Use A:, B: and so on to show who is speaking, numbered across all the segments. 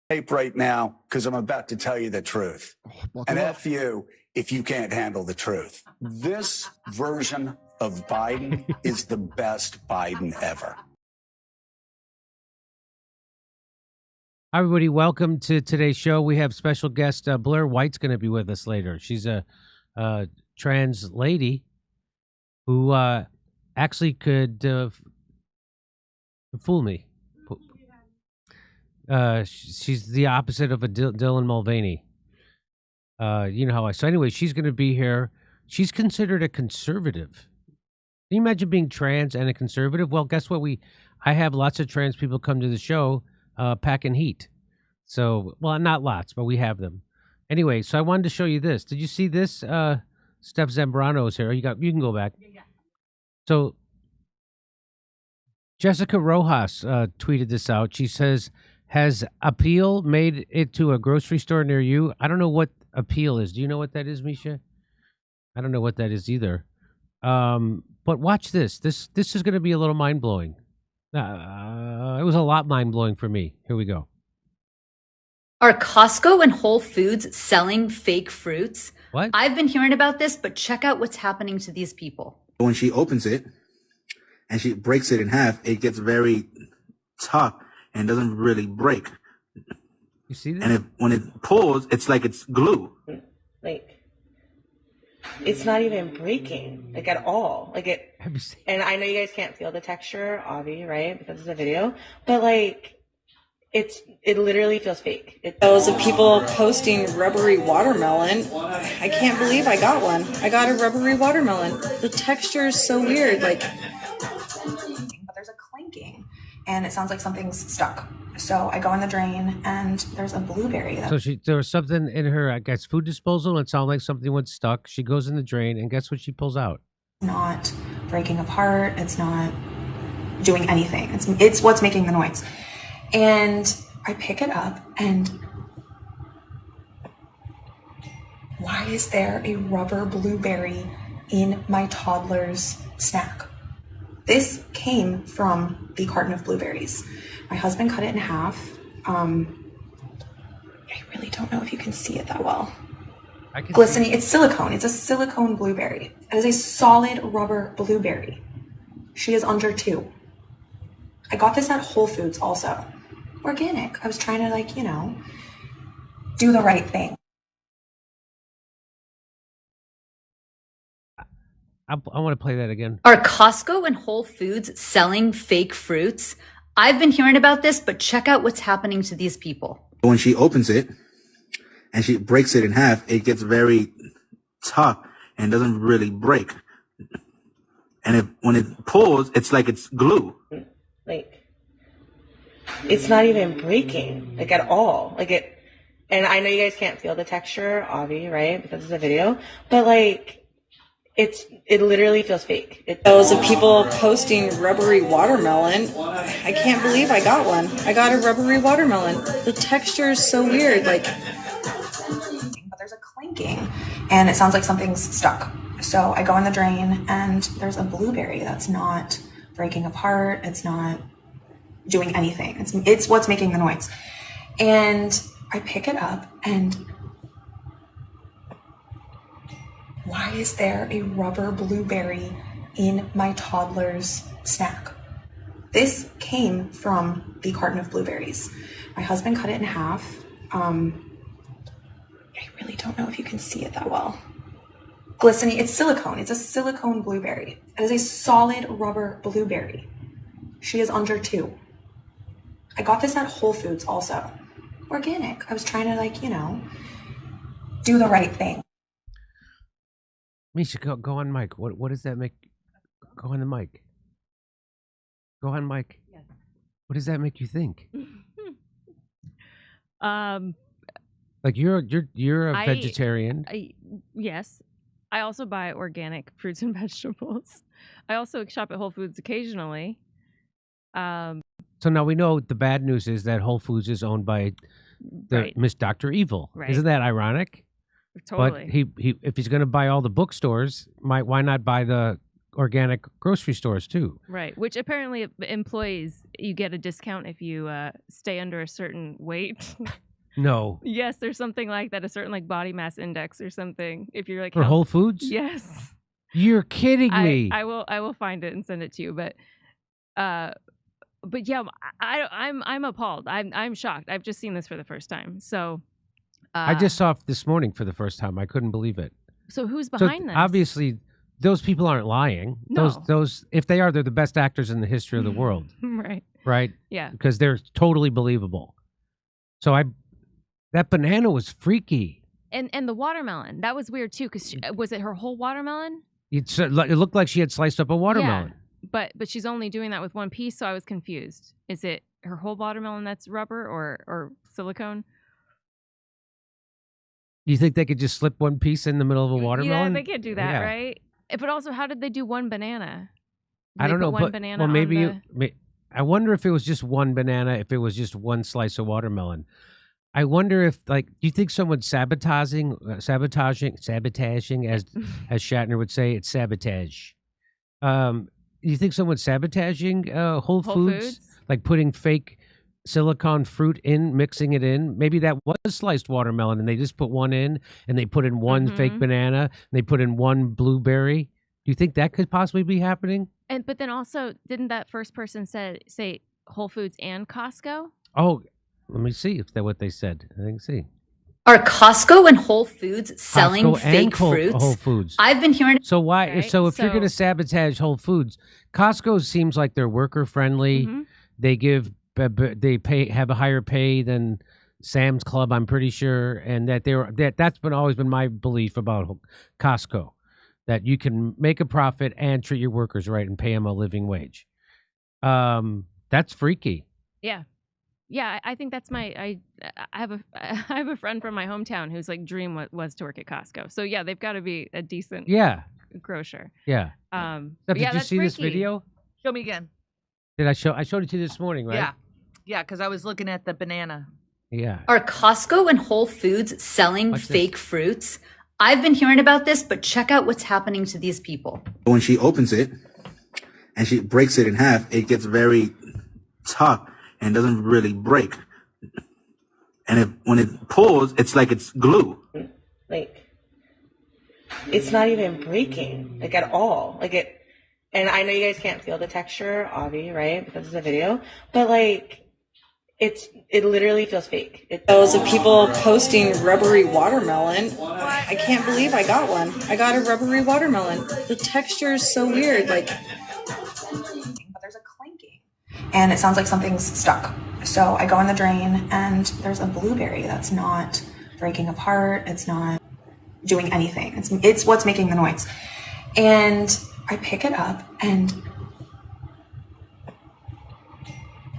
A: tape right now because I'm about to tell you the truth. And F you if you can't handle the truth. This version of Biden is the best Biden ever.
B: Hi, everybody. Welcome to today's show. We have special guest Blair White's going to be with us later. She's a trans lady who actually could fool me. She's the opposite of a Dylan Mulvaney. You know how so anyway, she's going to be here. She's considered a conservative. Can you imagine being trans and a conservative? Well, guess what? I have lots of trans people come to the show packing heat. So, well, not lots, but we have them. Anyway, so I wanted to show you this. Did you see this? Steph Zambrano is here. You can go back. Yeah. So Jessica Rojas tweeted this out. She says, has Appeal made it to a grocery store near you? I don't know what Appeal is. Do you know what that is, Misha? I don't know what that is either. But watch this. This is going to be a little mind-blowing. It was a lot mind-blowing for me. Here we go.
C: Are Costco and Whole Foods selling fake fruits?
B: What?
C: I've been hearing about this, but check out what's happening to these people.
D: When she opens it and she breaks it in half, it gets very tough and doesn't really break.
B: You see this?
D: And when it pulls, it's like it's glue.
E: Like, it's not even breaking, like, at all. Like, it, and I know you guys can't feel the texture, Avi, right? Because it's a video. But, like, it literally feels fake.
F: Those of people posting rubbery watermelon. I can't believe I got one. I got a rubbery watermelon. The texture is so weird. Like,
G: but there's a clinking, and it sounds like something's stuck. So I go in the drain, and there's a blueberry.
B: So there was something in her, I guess, food disposal, and it sounded like something was stuck. She goes in the drain, and guess what she pulls out?
G: Not breaking apart. It's not doing anything. It's what's making the noise. And I pick it up, and why is there a rubber blueberry in my toddler's snack? This came from the carton of blueberries. My husband cut it in half. I really don't know if you can see it that well. Glistening, it's silicone. It's a silicone blueberry. It is a solid rubber blueberry. She is under 2. I got this at Whole Foods also. Organic. I was trying to, like, do the right thing.
B: I want to play that again.
C: Are Costco and Whole Foods selling fake fruits? I've been hearing about this, but check out what's happening to these people.
D: When she opens it and she breaks it in half, it gets very tough and doesn't really break. And when it pulls, it's like it's glue.
E: Like, it's not even breaking, like, at all. Like, it, and I know you guys can't feel the texture, Avi, right? Because it's a video. But, like, it literally feels fake.
F: those of people posting rubbery watermelon. I can't believe I got one. I got a rubbery watermelon. The texture is so weird. Like,
G: but there's a clinking, and it sounds like something's stuck. So I go in the drain, and there's a blueberry that's not breaking apart. It's not doing anything. It's what's making the noise. And I pick it up, and why is there a rubber blueberry in my toddler's snack? This came from the carton of blueberries. My husband cut it in half. I really don't know if you can see it that well. Glistening, it's silicone. It's a silicone blueberry. It is a solid rubber blueberry. She is under 2. I got this at Whole Foods also. Organic. I was trying to, like, do the right thing.
B: Misha, go on mic. What does that make? Go on the mic. Go on mic. Yes. What does that make you think? Like you're a vegetarian.
H: Yes. I also buy organic fruits and vegetables. I also shop at Whole Foods occasionally.
B: So now we know the bad news is that Whole Foods is owned by the Miss Dr. Evil. Right. Isn't that ironic?
H: Totally.
B: But he if he's going to buy all the bookstores, why not buy the organic grocery stores too.
H: Right, which apparently employees, you get a discount if you stay under a certain weight.
B: No.
H: Yes, there's something like that, a certain like body mass index or something. If you're like
B: For Whole Foods?
H: Yes.
B: You're kidding me.
H: I will find it and send it to you, but yeah, I'm appalled. I'm shocked. I've just seen this for the first time. So
B: I just saw it this morning for the first time. I couldn't believe it.
H: So who's behind this?
B: Obviously, those people aren't lying.
H: No.
B: Those if they are, they're the best actors in the history of the world.
H: Right.
B: Right?
H: Yeah.
B: Because they're totally believable. So that banana was freaky.
H: And the watermelon, that was weird too. Because was it her whole watermelon?
B: It looked like she had sliced up a watermelon.
H: Yeah, but she's only doing that with one piece, so I was confused. Is it her whole watermelon that's rubber or silicone?
B: You think they could just slip one piece in the middle of a watermelon?
H: Yeah, they can't do that, right? But also, how did they do one banana?
B: I don't know.
H: One
B: But
H: banana
B: well, maybe I wonder if it was just one banana, if it was just one slice of watermelon. I wonder if, like, do you think someone's sabotaging, as Shatner would say, it's sabotage. You think someone's sabotaging Whole Foods? Like putting fake silicone fruit in, mixing it in? Maybe that was sliced watermelon and they just put one in and they put in one fake banana and they put in one blueberry. Do you think that could possibly be happening?
H: But then also, didn't that first person say Whole Foods and Costco?
B: Oh, let me see if that's what they said. I think see.
C: Are Costco and Whole Foods selling
B: Costco
C: fake
B: and
C: fruits?
B: Whole Foods.
C: I've been hearing.
B: So why?
H: Right,
B: So if you're
H: so-
B: going to sabotage Whole Foods, Costco seems like they're worker friendly. They have a higher pay than Sam's Club, I'm pretty sure, and that's always been my belief about Costco, that you can make a profit and treat your workers right and pay them a living wage. That's freaky.
H: Yeah. Yeah, I think that's I have a friend from my hometown whose like dream was to work at Costco. So yeah, they've got to be a decent grocer.
B: Yeah.
H: But
B: Did you see this video?
I: Show me again.
B: Did I showed it to you this morning, right?
I: Yeah, because I was looking at the banana.
B: Yeah.
C: Are Costco and Whole Foods selling fake fruits? I've been hearing about this, but check out what's happening to these people.
D: When she opens it and she breaks it in half, it gets very tough and doesn't really break. And when it pulls, it's like it's glue.
E: Like, it's not even breaking, like, at all. Like, and I know you guys can't feel the texture, Avi, right? Because it's a video. But, like, it literally feels fake.
F: Those of people posting rubbery watermelon. I can't believe I got one. I got a rubbery watermelon. The texture is so weird. Like,
G: but there's a clanking and it sounds like something's stuck. So I go in the drain and there's a blueberry that's not breaking apart. It's not doing anything. It's what's making the noise. And I pick it up and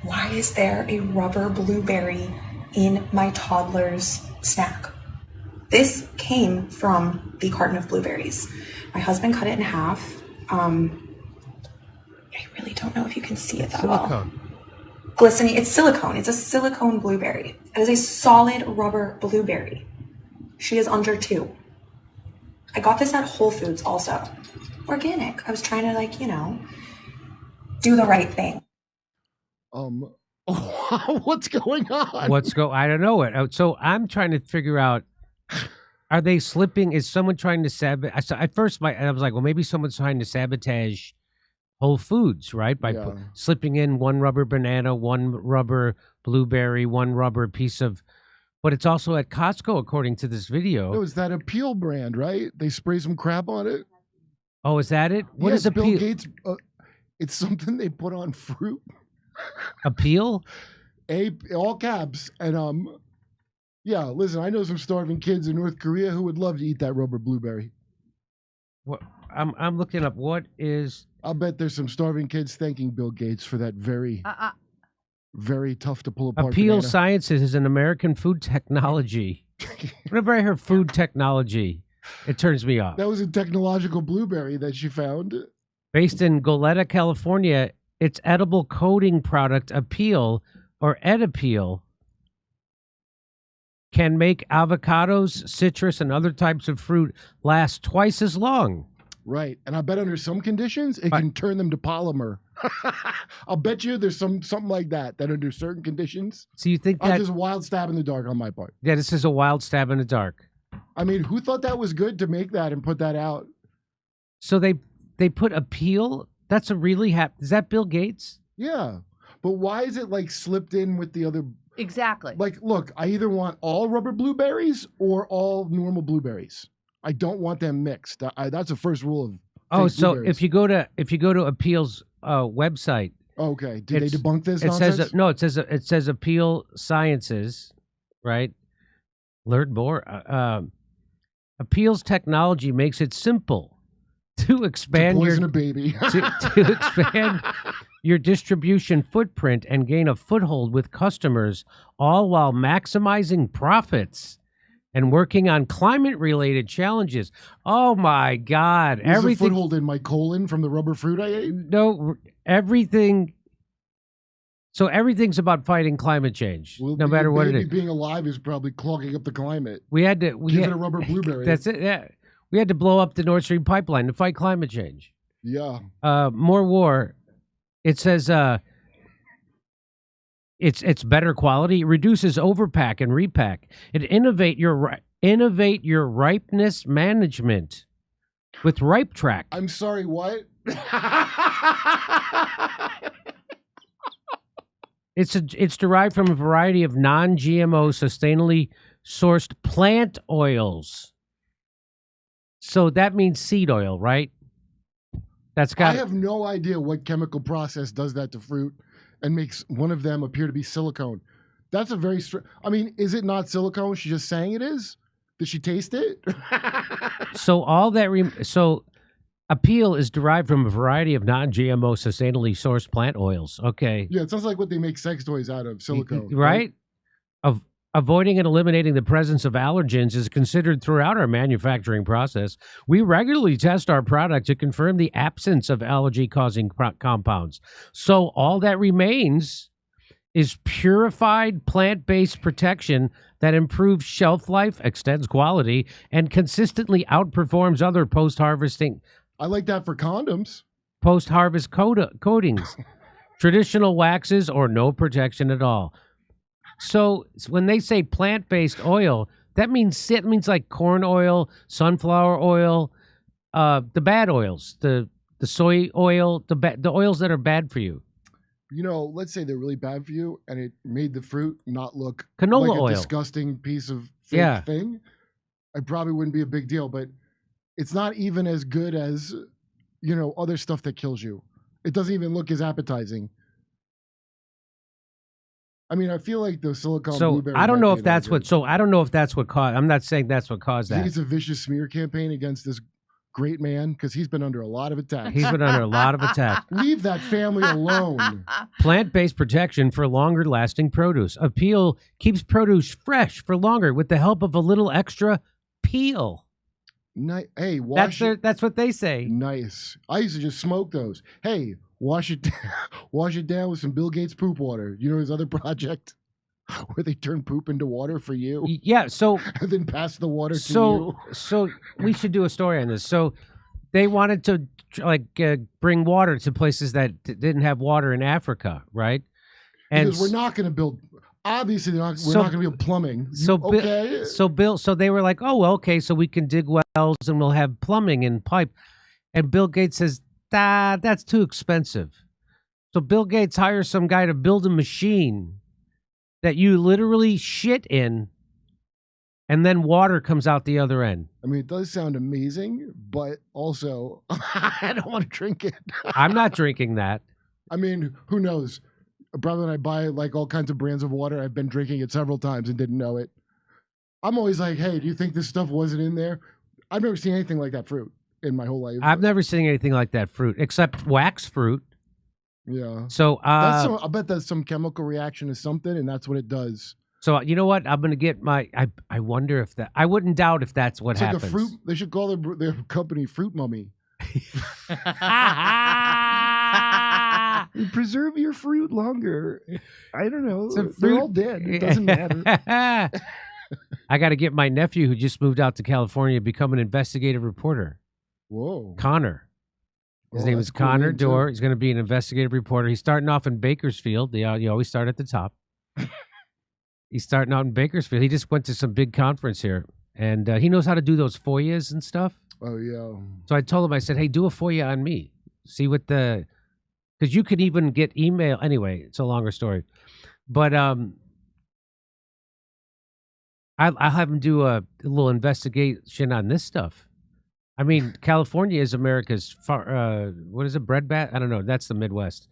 G: why is there a rubber blueberry in my toddler's snack? This came from the carton of blueberries. My husband cut it in half. I really don't know if you can see it that well. Glistening, it's silicone. It's a silicone blueberry. It is a solid rubber blueberry. She is under 2. I got this at Whole Foods also. Organic. I was trying to, do the right thing.
J: What's going on?
B: I don't know it. So I'm trying to figure out, are they slipping? Is someone trying to sabotage? At first, I was like, well, maybe someone's trying to sabotage Whole Foods, right? By slipping in one rubber banana, one rubber blueberry, one rubber piece of, but it's also at Costco, according to this video.
J: No, it's that Appeal brand, right? They spray some crap on it.
B: Oh, is that it? What is
J: Bill
B: Appeal?
J: Gates, it's something they put on fruit.
B: Appeal?
J: All caps. And yeah, listen, I know some starving kids in North Korea who would love to eat that rubber blueberry.
B: What? I'm looking up what is.
J: I'll bet there's some starving kids thanking Bill Gates for that very tough to pull apart.
B: Appeal
J: banana.
B: Sciences is an American food technology. Whenever I hear food technology, it turns me off.
J: That was a technological blueberry that she found.
B: Based in Goleta, California, its edible coating product Appeal or Edappeal can make avocados, citrus, and other types of fruit last twice as long.
J: Right. And I bet under some conditions, it can turn them to polymer. I'll bet you there's something like that under certain conditions.
B: So you think that...
J: just a wild stab in the dark on my part.
B: Yeah, this is a wild stab in the dark.
J: I mean, who thought that was good to make that and put that out?
B: So they put appeal? That's a really is that Bill Gates?
J: Yeah. But why is it like slipped in with the other...
I: Exactly.
J: Like, look, I either want all rubber blueberries or all normal blueberries. I don't want them mixed. That's the first rule of
B: if you go to Appeal's website.
J: Okay. Did they debunk this
B: nonsense? It says Appeal Sciences, right? Learn more. Appeal's technology makes it simple to expand
J: a baby.
B: to expand your distribution footprint and gain a foothold with customers, all while maximizing profits and working on climate-related challenges. Oh my God!
J: Everything. A foothold in my colon from the rubber fruit I ate.
B: No, everything. So everything's about fighting climate change, no matter what it is.
J: Being alive is probably clogging up the climate.
B: We had to
J: give it a rubber blueberry.
B: That's it. Yeah, we had to blow up the Nord Stream pipeline to fight climate change.
J: Yeah.
B: More war. It says it's better quality, reduces overpack and repack. It innovate your ripeness management with Ripe Track.
J: I'm sorry, what?
B: It's derived from a variety of non-GMO, sustainably sourced plant oils. So that means seed oil, right? I
J: have no idea what chemical process does that to fruit and makes one of them appear to be silicone. That's a very I mean, is it not silicone? She's just saying it is? Did she taste it?
B: So all that Appeal is derived from a variety of non-GMO, sustainably sourced plant oils. Okay.
J: Yeah, it sounds like what they make sex toys out of, silicone.
B: Right? Avoiding and eliminating the presence of allergens is considered throughout our manufacturing process. We regularly test our product to confirm the absence of allergy-causing compounds. So all that remains is purified plant-based protection that improves shelf life, extends quality, and consistently outperforms other post-harvesting.
J: I like that for condoms.
B: Post-harvest coatings, traditional waxes, or no protection at all. So when they say plant-based oil, that means like corn oil, sunflower oil, the bad oils, the soy oil, the oils that are bad for you.
J: You know, let's say they're really bad for you, and it made the fruit not look
B: canola
J: like a
B: oil,
J: disgusting piece of fake thing. It probably wouldn't be a big deal, but it's not even as good as, other stuff that kills you. It doesn't even look as appetizing. I mean, I feel like the silicone blueberry.
B: I don't know if that's what. So I don't know if that's what caused. I'm not saying that's what caused that.
J: I think it's a vicious smear campaign against this great man because he's been under a lot of attacks.
B: He's been under a lot of attack.
J: Leave that family alone.
B: Plant-based protection for longer-lasting produce. Appeal keeps produce fresh for longer with the help of a little extra peel.
J: Hey,
B: that's what they say.
J: Nice. I used to just smoke those. Hey. Wash it down with some Bill Gates poop water. You know his other project where they turn poop into water for you?
B: Yeah, so...
J: and then pass the water to you.
B: So we should do a story on this. So they wanted to bring water to places that didn't have water in Africa, right? And
J: because we're not going to build... Obviously, we're not going to build plumbing.
B: So they were like, oh, well, okay, so we can dig wells and we'll have plumbing and pipe. And Bill Gates says, that's too expensive. So Bill Gates hires some guy to build a machine that you literally shit in, and then water comes out the other end.
J: I mean, it does sound amazing, but also I don't want to drink it.
B: I'm not drinking that.
J: I mean, who knows? Probably when I buy like all kinds of brands of water, I've been drinking it several times and didn't know it. I'm always like, hey, do you think this stuff wasn't in there? I've never seen anything like that fruit in my whole life.
B: I've never seen anything like that fruit, except wax fruit.
J: Yeah.
B: So
J: I bet that's some chemical reaction to something, and that's what it does.
B: So you know what? I'm gonna get my. I wonder if that. I wouldn't doubt if that's what happens.
J: Like a fruit. They should call their company Fruit Mummy. Preserve your fruit longer. I don't know. They're all dead. It doesn't matter.
B: I got to get my nephew who just moved out to California become an investigative reporter.
J: Whoa.
B: Connor. His name is Connor Dore. He's going to be an investigative reporter. He's starting off in Bakersfield. You always start at the top. He's starting out in Bakersfield. He just went to some big conference here, and he knows how to do those FOIAs and stuff.
J: Oh, yeah.
B: So I told him, I said, hey, do a FOIA on me. See what because you could even get email. Anyway, it's a longer story. But I'll have him do a little investigation on this stuff. I mean, California is America's what is it, breadbasket? I don't know. That's the Midwest.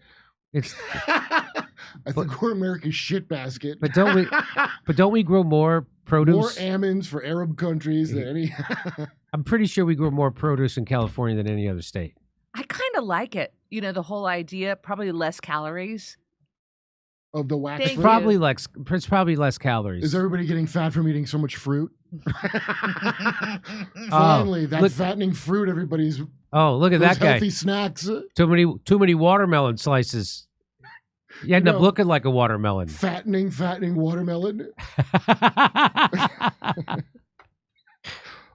B: It's.
J: I think we're America's shit basket.
B: But don't we grow more produce?
J: More almonds for Arab countries than any.
B: I'm pretty sure we grow more produce in California than any other state.
I: I kind of like it. You know, the whole idea, probably less calories.
J: Of the wax
B: It's
J: fruit?
B: probably less calories.
J: Is everybody getting fat from eating so much fruit? Finally, that fattening fruit everybody's.
B: Oh, look at that guy.
J: Healthy snacks.
B: Too many watermelon slices. You end up looking like a watermelon.
J: Fattening watermelon.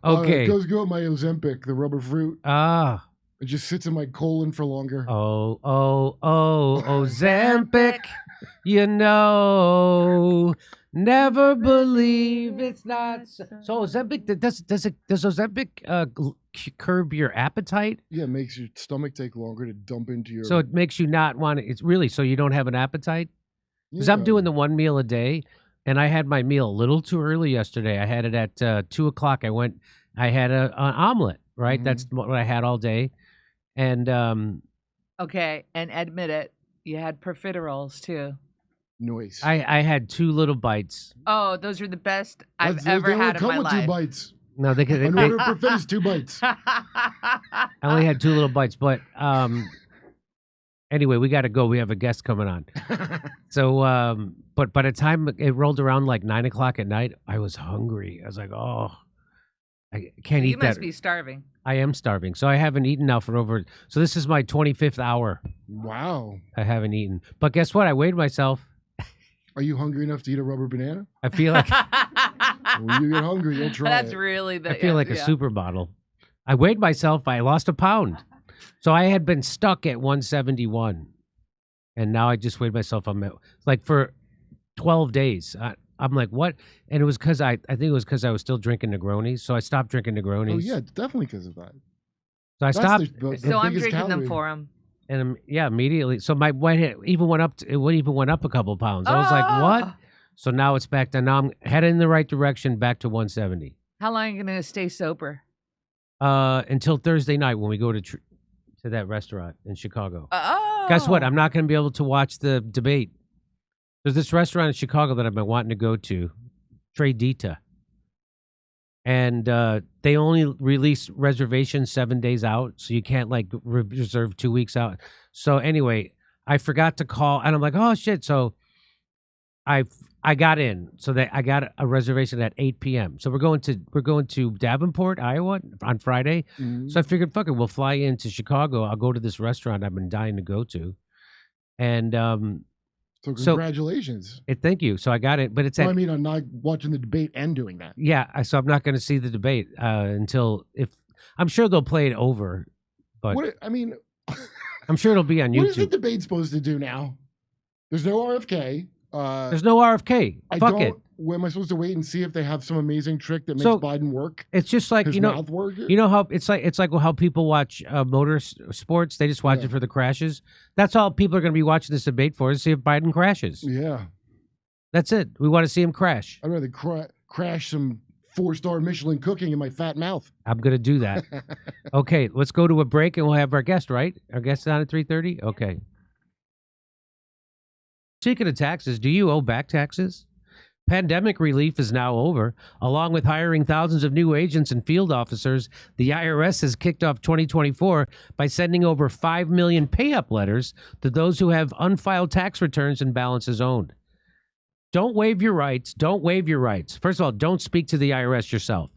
B: Okay.
J: It goes good with my Ozempic, the rubber fruit.
B: Ah.
J: It just sits in my colon for longer.
B: Oh, Ozempic. You know, never believe it's not. So Ozempic, does Ozempic curb your appetite?
J: Yeah, it makes your stomach take longer to dump into your.
B: So it makes you not want to. It's really so you don't have an appetite. Because I'm doing the 1 meal a day, and I had my meal a little too early yesterday. I had it at 2:00. I had an omelet. Right,
J: Mm-hmm.
B: that's what I had all day, and
I: Okay, and admit it, you had profiteroles too.
J: Noise.
B: I had 2 little bites.
I: Oh, those are the best I've ever had in my life.
J: They only come with 2 bites.
B: No, they
J: An order of profit is 2 bites.
B: I only had 2 little bites, but anyway, we got to go. We have a guest coming on. So, but by the time it rolled around like 9:00 at night, I was hungry. I was like, oh, I can't eat that.
I: You must be starving.
B: I am starving. So I haven't eaten now for over. So this is my 25th hour.
J: Wow.
B: I haven't eaten. But guess what? I weighed myself.
J: Are you hungry enough to eat a rubber banana?
B: I feel like.
J: When you get hungry, you'll try
I: That's
J: it.
I: really the.
B: I feel like a supermodel. I weighed myself. I lost a pound. So I had been stuck at 171. And now I just weighed myself. I'm at, like for 12 days. I'm like, what? And it was because I think it was because I was still drinking Negronis. So I stopped drinking Negronis.
J: Oh, yeah, it's definitely because of that.
B: So I stopped.
I: So I'm drinking them for him.
B: And yeah, immediately. So my weight even went up. It even went up a couple of pounds. I was like, what? So now it's back to, now I'm headed in the right direction, back to 170.
I: How long are you going to stay sober?
B: Until Thursday night when we go to that restaurant in Chicago.
I: Oh.
B: Guess what? I'm not going to be able to watch the debate. There's this restaurant in Chicago that I've been wanting to go to, Tradita. And they only release reservations 7 days out, so you can't like reserve 2 weeks out. So anyway, I forgot to call, and I'm like, oh shit! So I got in, so that I got a reservation at 8 p.m. So we're going to Davenport, Iowa, on Friday.
J: Mm-hmm.
B: So I figured, fuck it, we'll fly into Chicago. I'll go to this restaurant I've been dying to go to, and
J: so congratulations.
B: Thank you. So I got it, but it's.
J: I mean, I'm not watching the debate and doing that.
B: Yeah, so I'm not going to see the debate until I'm sure they'll play it over, but I'm sure it'll be on YouTube.
J: What is the debate supposed to do now? There's no RFK.
B: There's no RFK. Fuck it.
J: Am I supposed to wait and see if they have some amazing trick that makes Biden work?
B: It's just like
J: mouth work?
B: You know how it's like how people watch motor sports. They just watch it for the crashes. That's all people are going to be watching this debate for, is to see if Biden crashes.
J: Yeah,
B: that's it. We want to see him crash.
J: I'd rather crash some 4-star Michelin cooking in my fat mouth.
B: I'm going to do that. Okay, let's go to a break and we'll have our guest. Right, our guest is on at 3:30. Okay. Speaking of taxes, do you owe back taxes? Pandemic relief is now over. Along with hiring thousands of new agents and field officers, the IRS has kicked off 2024 by sending over 5 million pay-up letters to those who have unfiled tax returns and balances owed. Don't waive your rights. Don't waive your rights. First of all, don't speak to the IRS yourself.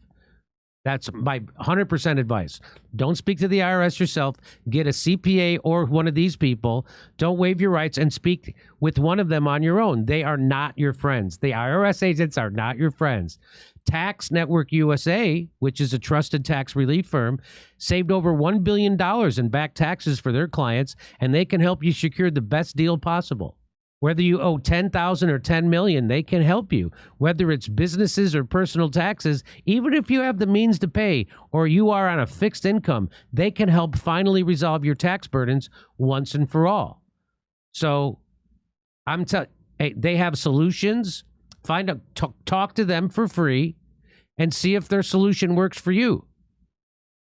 B: That's my 100% advice. Don't speak to the IRS yourself. Get a CPA or one of these people. Don't waive your rights and speak with one of them on your own. They are not your friends. The IRS agents are not your friends. Tax Network USA, which is a trusted tax relief firm, saved over $1 billion in back taxes for their clients, and they can help you secure the best deal possible. Whether you owe $10,000 or $10 million, they can help you. Whether it's businesses or personal taxes, even if you have the means to pay or you are on a fixed income, they can help finally resolve your tax burdens once and for all. So I'm telling hey, they have solutions. Talk to them for free and see if their solution works for you.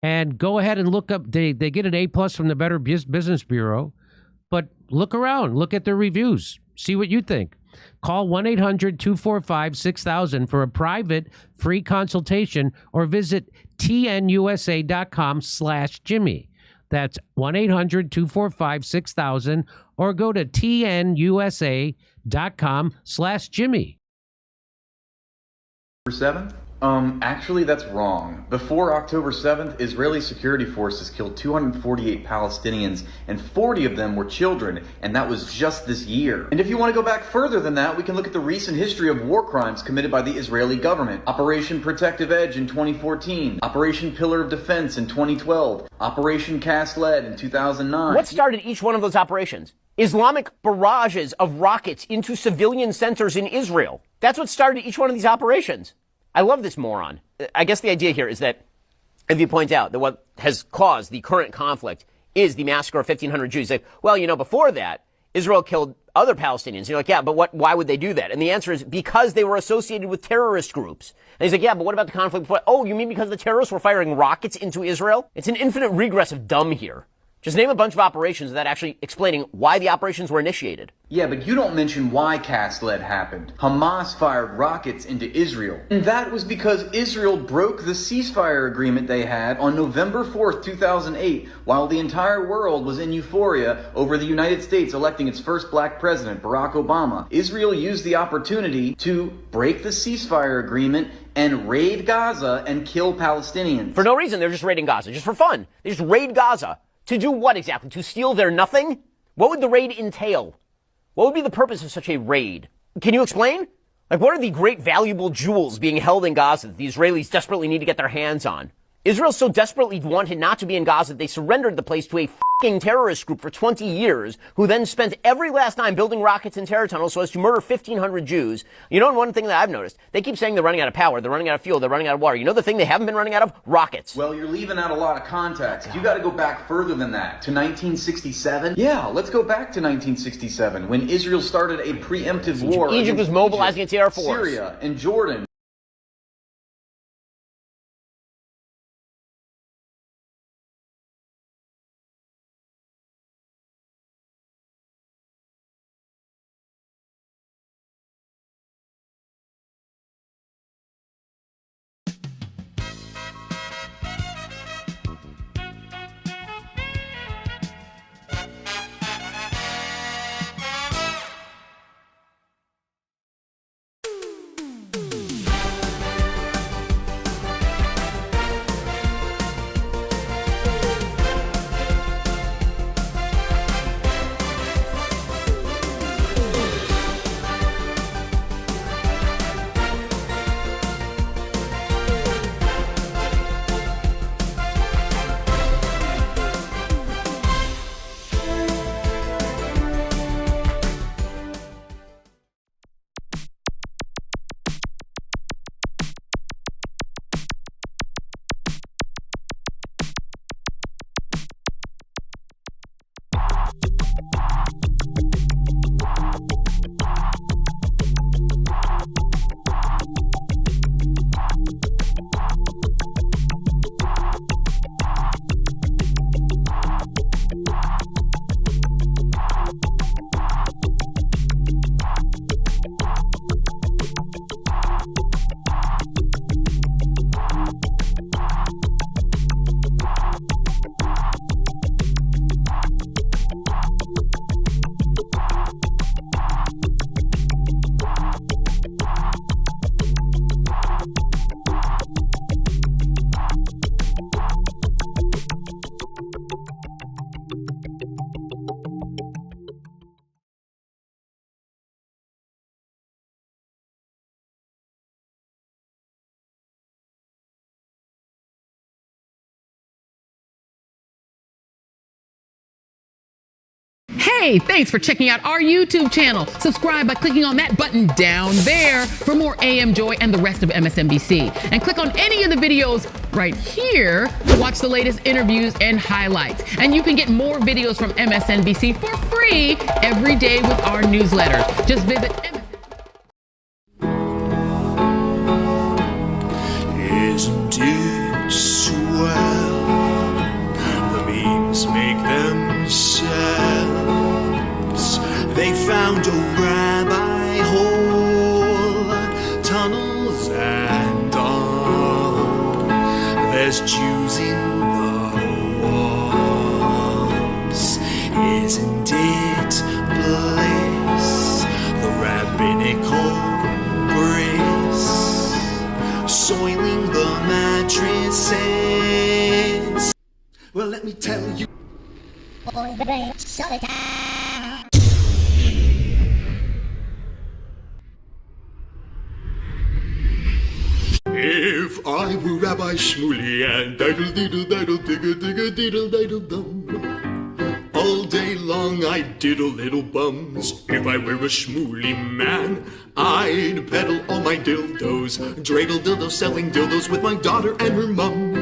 B: And go ahead and look up. They get an A+ from the Better Business Bureau, but look around, look at their reviews. See what you think. Call 1-800-245-6000 for a private free consultation or visit tnusa.com/Jimmy. That's 1-800-245-6000 or go to tnusa.com/Jimmy.
K: 7? Actually, that's wrong. Before October 7th, Israeli security forces killed 248 Palestinians, and 40 of them were children, and that was just this year. And if you want to go back further than that, we can look at the recent history of war crimes committed by the Israeli government. Operation Protective Edge in 2014, Operation Pillar of Defense in 2012, Operation Cast Lead in 2009.
L: What started each one of those operations? Islamic barrages of rockets into civilian centers in Israel. That's what started each one of these operations. I love this moron. I guess the idea here is that, if you point out that what has caused the current conflict is the massacre of 1,500 Jews, like, well, before that, Israel killed other Palestinians. And you're like, yeah, but why would they do that? And the answer is because they were associated with terrorist groups. And he's like, yeah, but what about the conflict before? Oh, you mean because the terrorists were firing rockets into Israel? It's an infinite regress of dumb here. Just name a bunch of operations without actually explaining why the operations were initiated.
K: Yeah, but you don't mention why Cast Lead happened. Hamas fired rockets into Israel. And that was because Israel broke the ceasefire agreement they had on November 4th, 2008, while the entire world was in euphoria over the United States electing its first black president, Barack Obama. Israel used the opportunity to break the ceasefire agreement and raid Gaza and kill Palestinians.
L: For no reason, they're just raiding Gaza, just for fun. They just raid Gaza. To do what exactly? To steal their nothing? What would the raid entail? What would be the purpose of such a raid? Can you explain? Like, what are the great valuable jewels being held in Gaza that the Israelis desperately need to get their hands on? Israel so desperately wanted not to be in Gaza that they surrendered the place to a fucking terrorist group for 20 years, who then spent every last dime building rockets and terror tunnels so as to murder 1,500 Jews. And one thing that I've noticed, they keep saying they're running out of power, they're running out of fuel, they're running out of water. The thing they haven't been running out of? Rockets.
K: Well, you're leaving out a lot of context. You got to go back further than that. To 1967? Yeah, let's go back to 1967, when Israel started a preemptive war.
L: Egypt was mobilizing its air force.
K: Syria and Jordan.
M: Hey, thanks for checking out our YouTube channel. Subscribe by clicking on that button down there for more AM Joy and the rest of MSNBC. And click on any of the videos right here to watch the latest interviews and highlights. And you can get more videos from MSNBC for free every day with our newsletter. Just visit
N: Isn't it swell? The memes make themselves. They found a rabbi hole, tunnels and all. There's Jews in the walls. Isn't it bliss? The rabbinical grace soiling the mattresses. Well, let me tell you. If I were Rabbi Shmuley and diddle diddle diddle digga digga diddle diddle dum, all day long I'd diddle little bums. If I were a Shmuley man, I'd peddle all my dildos, dreidel dildos, selling dildos with my daughter and her mum.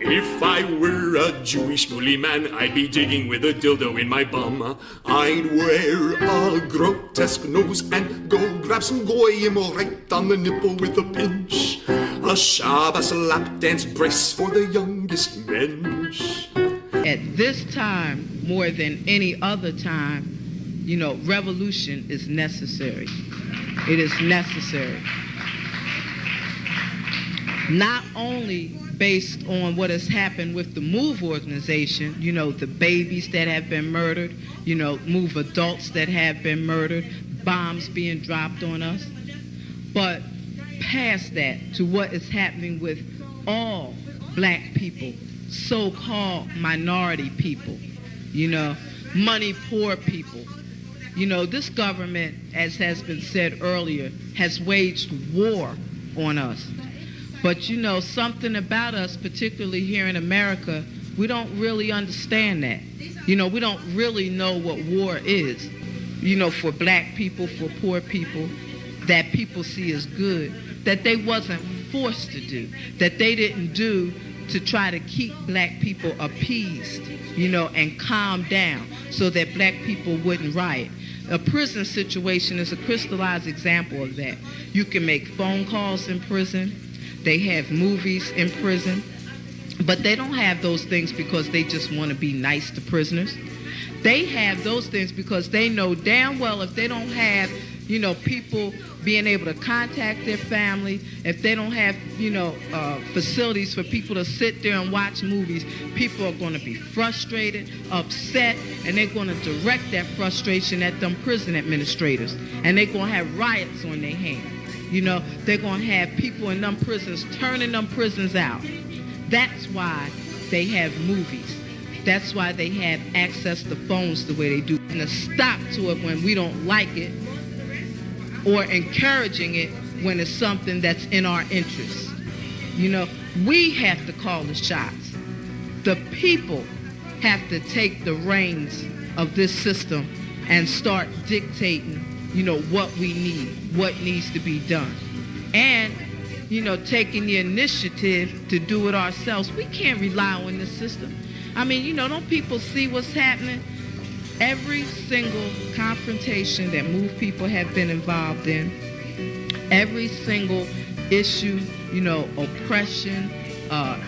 N: If I were a Jewish Shmuley man, I'd be digging with a dildo in my bum. I'd wear a grotesque nose and go grab some goyim right on the nipple with a pinch. A Shabbos lap dance brace for the youngest mensch.
O: At this time, more than any other time, you know, revolution is necessary. It is necessary. Not only based on what has happened with the MOVE organization, you know, the babies that have been murdered, you know, MOVE adults that have been murdered, bombs being dropped on us, but past that to what is happening with all black people, so-called minority people, you know, money poor people. You know, this government, as has been said earlier, has waged war on us. But you know, something about us, particularly here in America, we don't really understand that. You know, we don't really know what war is. You know, for black people, for poor people, that people see as good, that they wasn't forced to do, that they didn't do to try to keep black people appeased, you know, and calm down so that black people wouldn't riot. A prison situation is a crystallized example of that. You can make phone calls in prison. They have movies in prison, but they don't have those things because they just want to be nice to prisoners. They have those things because they know damn well if they don't have, you know, people being able to contact their family, if they don't have, you know, facilities for people to sit there and watch movies, people are going to be frustrated, upset, and they're going to direct that frustration at them prison administrators, and they're going to have riots on their hands. You know, they're going to have people in them prisons turning them prisons out. That's why they have movies. That's why they have access to phones the way they do. And a stop to it when we don't like it, or encouraging it when it's something that's in our interest. You know, we have to call the shots. The people have to take the reins of this system and start dictating, you know, what we need, what needs to be done. And, you know, taking the initiative to do it ourselves. We can't rely on this system. I mean, you know, don't people see what's happening? Every single confrontation that MOVE people have been involved in, every single issue, you know, oppression,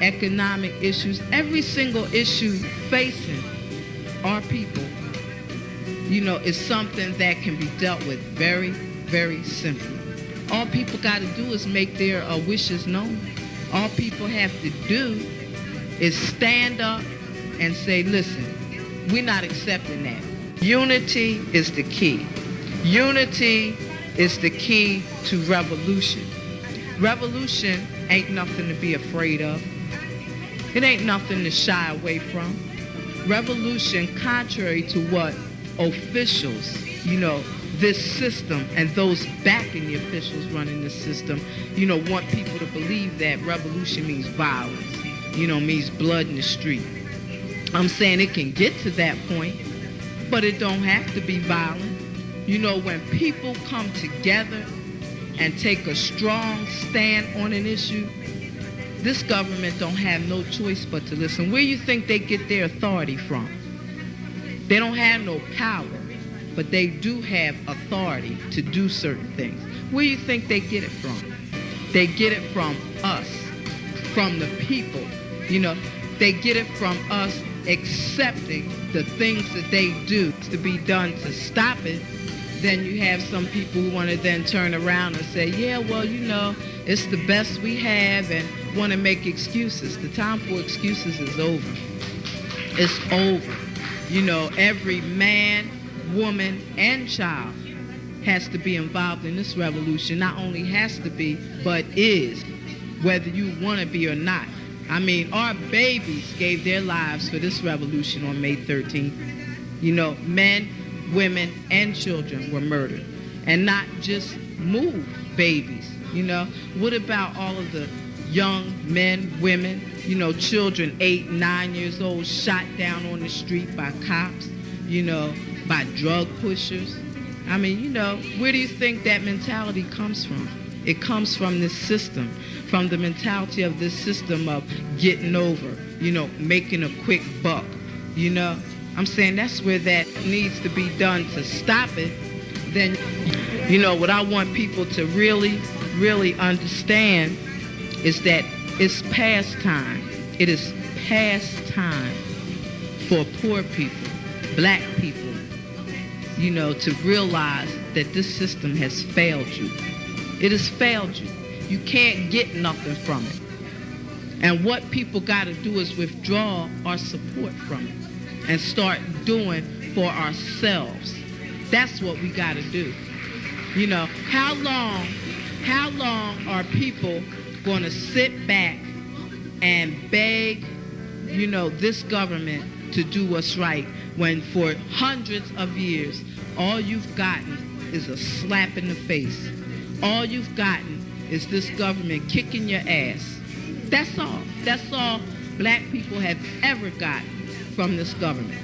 O: economic issues, every single issue facing our people, you know, is something that can be dealt with very, very simply. All people got to do is make their wishes known. All people have to do is stand up and say, listen, we're not accepting that. Unity is the key. Unity is the key to revolution. Revolution ain't nothing to be afraid of. It ain't nothing to shy away from. Revolution, contrary to what officials, you know, this system and those backing the officials running the system, you know, want people to believe that revolution means violence, you know, means blood in the street. I'm saying it can get to that point, but it don't have to be violent. You know, when people come together and take a strong stand on an issue, this government don't have no choice but to listen. Where you think they get their authority from? They don't have no power, but they do have authority to do certain things. Where you think they get it from? They get it from us, from the people. You know, they get it from us accepting the things that they do to be done to stop it. Then you have some people who want to then turn around and say, yeah, well, you know, it's the best we have, and want to make excuses. The time for excuses is over. It's over. You know, every man, woman, and child has to be involved in this revolution. Not only has to be, but is, whether you want to be or not. I mean, our babies gave their lives for this revolution on May 13th. You know, men, women, and children were murdered. And not just moved babies, you know. What about all of the young men, women, you know, children 8, 9 years old shot down on the street by cops, you know, by drug pushers? I mean, you know, where do you think that mentality comes from? It comes from this system, from the mentality of this system of getting over, you know, making a quick buck, you know. I'm saying that's where that needs to be done to stop it. Then, you know, what I want people to really, really understand is that it's past time. It is past time for poor people, black people, you know, to realize that this system has failed you. It has failed you. You can't get nothing from it. And what people got to do is withdraw our support from it and start doing for ourselves. That's what we got to do. You know, how long are people going to sit back and beg, you know, this government to do what's right when for hundreds of years all you've gotten is a slap in the face? All you've gotten is this government kicking your ass. That's all. That's all black people have ever gotten from this government.